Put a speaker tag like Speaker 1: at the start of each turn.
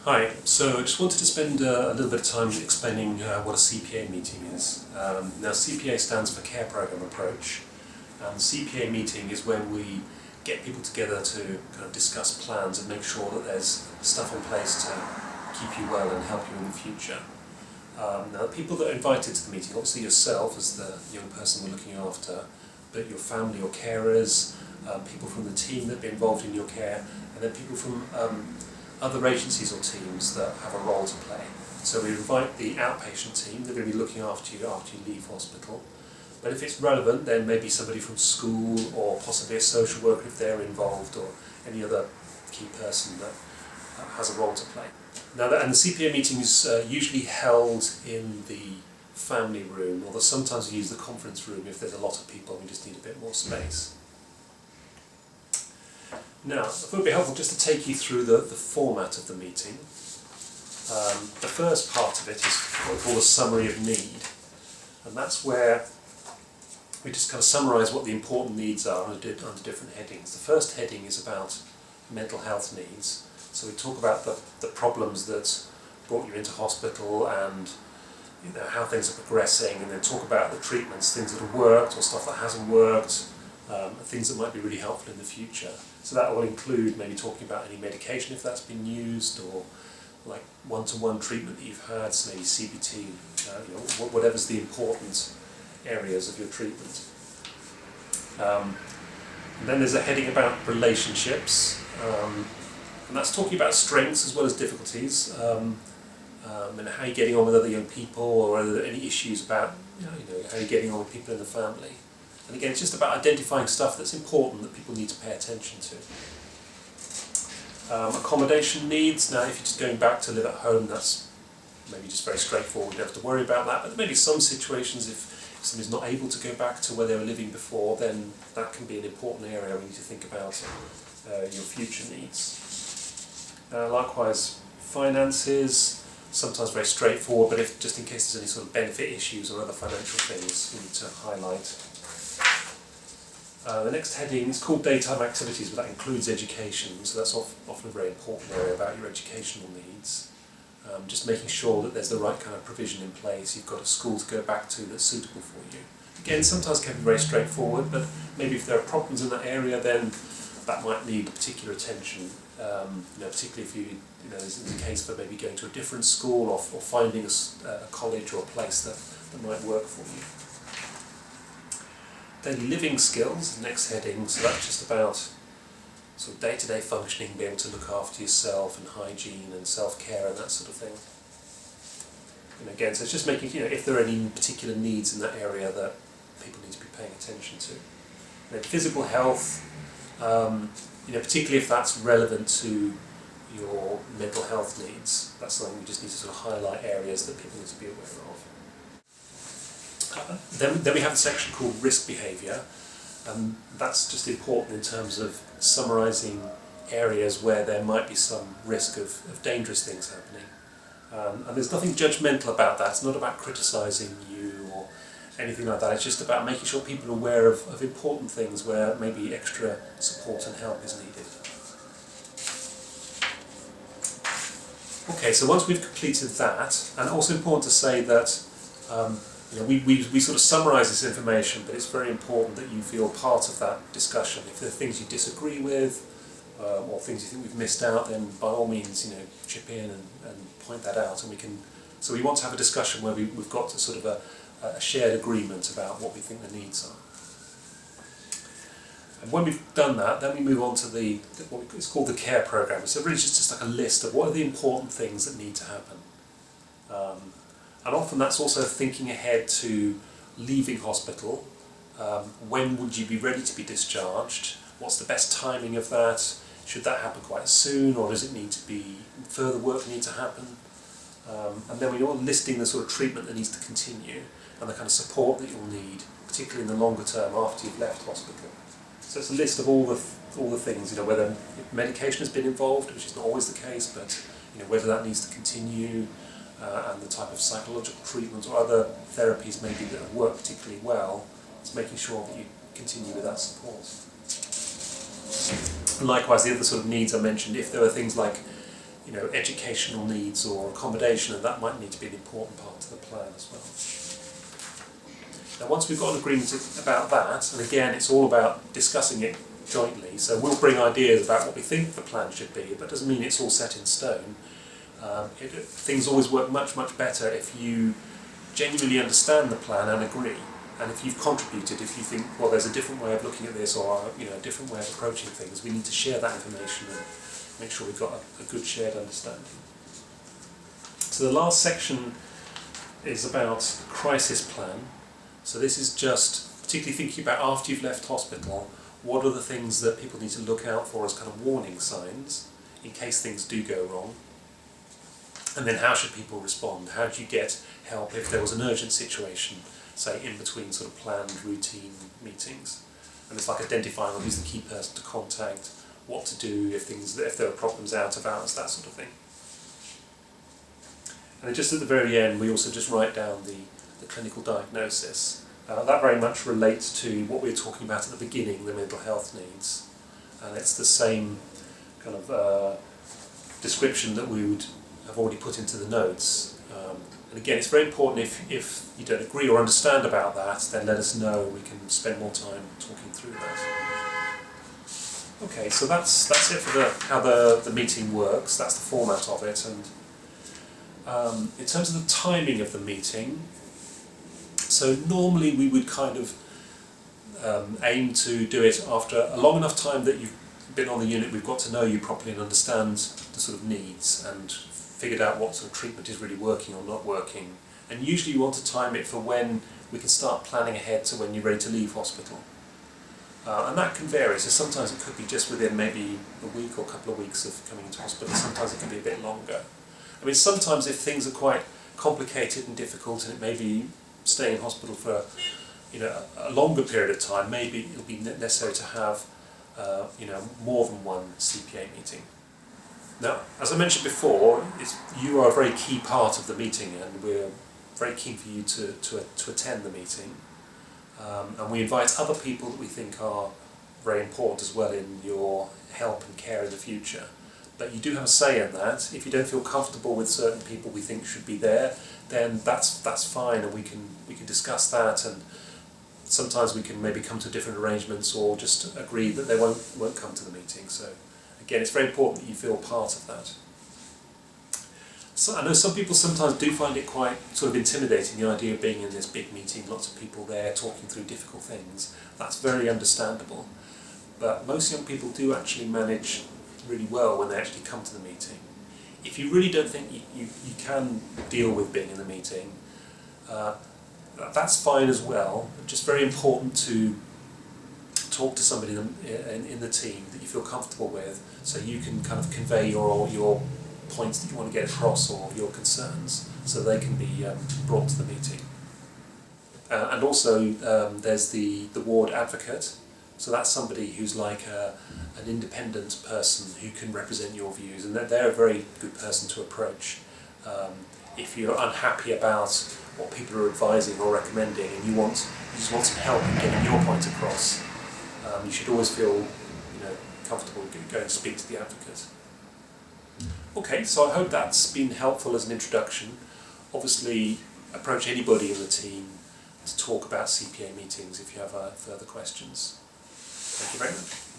Speaker 1: Hi, so I just wanted to spend a little bit of time explaining what a CPA meeting is. Now CPA stands for Care Programme Approach, and the CPA meeting is when we get people together to kind of discuss plans and make sure that there's stuff in place to keep you well and help you in the future. Now the people that are invited to the meeting, obviously yourself as the young person we're looking after, but your family or carers, people from the team that be involved in your care, and then people from other agencies or teams that have a role to play. So we invite the outpatient team, they're going to be looking after you leave hospital. But if it's relevant, then maybe somebody from school or possibly a social worker if they're involved, or any other key person that has a role to play. Now, and the CPA meeting is usually held in the family room, although sometimes we use the conference room if there's a lot of people and we just need a bit more space. Now, it would be helpful just to take you through the format of the meeting. The first part of it is what we call a summary of need, and that's where we just kind of summarise what the important needs are under different headings. The first heading is about mental health needs, so we talk about the problems that brought you into hospital and how things are progressing, and then talk about the treatments, things that have worked or stuff that hasn't worked, things that might be really helpful in the future. So that will include maybe talking about any medication if that's been used, or like one-to-one treatment that you've had, so maybe CBT, whatever's the important areas of your treatment. And then there's a heading about relationships, and that's talking about strengths as well as difficulties, and how you're getting on with other young people, or are there any issues about how you're getting on with people in the family. And again, it's just about identifying stuff that's important that people need to pay attention to. Accommodation needs. Now, if you're just going back to live at home, that's maybe just very straightforward, you don't have to worry about that. But there may be some situations, if somebody's not able to go back to where they were living before, then that can be an important area we need to think about your future needs. Likewise, finances, sometimes very straightforward, but if just in case there's any sort of benefit issues or other financial things we need to highlight. The next heading is called daytime activities, but that includes education, so that's often a very important area about your educational needs. Just making sure that there's the right kind of provision in place, you've got a school to go back to that's suitable for you. Again, sometimes can be very straightforward, but maybe if there are problems in that area, then that might need particular attention, particularly if there's a case for maybe going to a different school, or finding a college or a place that might work for you. Daily living skills, next heading, so that's just about sort of day-to-day functioning, being able to look after yourself and hygiene and self-care and that sort of thing. And again, so it's just making, if there are any particular needs in that area that people need to be paying attention to. And then physical health, particularly if that's relevant to your mental health needs, that's something we just need to sort of highlight areas that people need to be aware of. Then we have a section called risk behaviour, and that's just important in terms of summarising areas where there might be some risk of dangerous things happening. And there's nothing judgmental about that, it's not about criticising you or anything like that, it's just about making sure people are aware of important things where maybe extra support and help is needed. Okay, so once we've completed that, and also important to say that we sort of summarise this information, but it's very important that you feel part of that discussion. If there are things you disagree with, or things you think we've missed out, then by all means, chip in and point that out. And so we want to have a discussion where we've got sort of a shared agreement about what we think the needs are. And when we've done that, then we move on to what is called the care programme. So really just like a list of what are the important things that need to happen. And often that's also thinking ahead to leaving hospital. When would you be ready to be discharged? What's the best timing of that? Should that happen quite soon, or does it need to be further work need to happen? And then we're listing the sort of treatment that needs to continue and the kind of support that you'll need, particularly in the longer term after you've left hospital. So it's a list of all the things, whether medication has been involved, which is not always the case, but whether that needs to continue. And the type of psychological treatment or other therapies maybe that work particularly well, it's making sure that you continue with that support. And likewise, the other sort of needs I mentioned, if there are things like educational needs or accommodation, and that might need to be an important part of the plan as well. Now once we've got an agreement about that, and again it's all about discussing it jointly, so we'll bring ideas about what we think the plan should be, but it doesn't mean it's all set in stone. Things always work much, much better if you genuinely understand the plan and agree, and if you've contributed, if you think, well, there's a different way of looking at this, or a different way of approaching things, we need to share that information and make sure we've got a good shared understanding. So the last section is about crisis plan. So this is just particularly thinking about after you've left hospital, what are the things that people need to look out for as kind of warning signs in case things do go wrong, and then how should people respond? How do you get help if there was an urgent situation, say in between sort of planned routine meetings? And it's like identifying who's the key person to contact, what to do if there are problems out of hours, that sort of thing. And then just at the very end, we also just write down the clinical diagnosis. That very much relates to what we were talking about at the beginning, the mental health needs. And it's the same kind of description that we would have already put into the notes. And again, it's very important if you don't agree or understand about that, then let us know. We can spend more time talking through that. Okay, so that's it for how the meeting works. That's the format of it. And in terms of the timing of the meeting, so normally we would kind of aim to do it after a long enough time that you've been on the unit, we've got to know you properly and understand the sort of needs and figured out what sort of treatment is really working or not working. And usually you want to time it for when we can start planning ahead to when you're ready to leave hospital. And that can vary, so sometimes it could be just within maybe a week or a couple of weeks of coming into hospital, sometimes it can be a bit longer. I mean, sometimes if things are quite complicated and difficult and it may be staying in hospital for a longer period of time, maybe it'll be necessary to have more than one CPA meeting. Now, as I mentioned before, you are a very key part of the meeting, and we're very keen for you to attend the meeting. And we invite other people that we think are very important as well in your help and care in the future. But you do have a say in that. If you don't feel comfortable with certain people we think should be there, then that's fine, and we can discuss that, and sometimes we can maybe come to different arrangements or just agree that they won't come to the meeting. So again, it's very important that you feel part of that. So I know some people sometimes do find it quite sort of intimidating, the idea of being in this big meeting, lots of people there talking through difficult things. That's very understandable. But most young people do actually manage really well when they actually come to the meeting. If you really don't think you can deal with being in the meeting, that's fine as well. Just very important to talk to somebody in the team that you feel comfortable with, so you can kind of convey your points that you want to get across or your concerns, so they can be brought to the meeting. And also there's the ward advocate. So that's somebody who's like an independent person who can represent your views, and they're a very good person to approach. If you're unhappy about what people are advising or recommending, and you just want some help in getting your point across, you should always feel comfortable going to speak to the advocate. Okay, so I hope that's been helpful as an introduction. Obviously, approach anybody in the team to talk about CPA meetings if you have further questions. Thank you very much.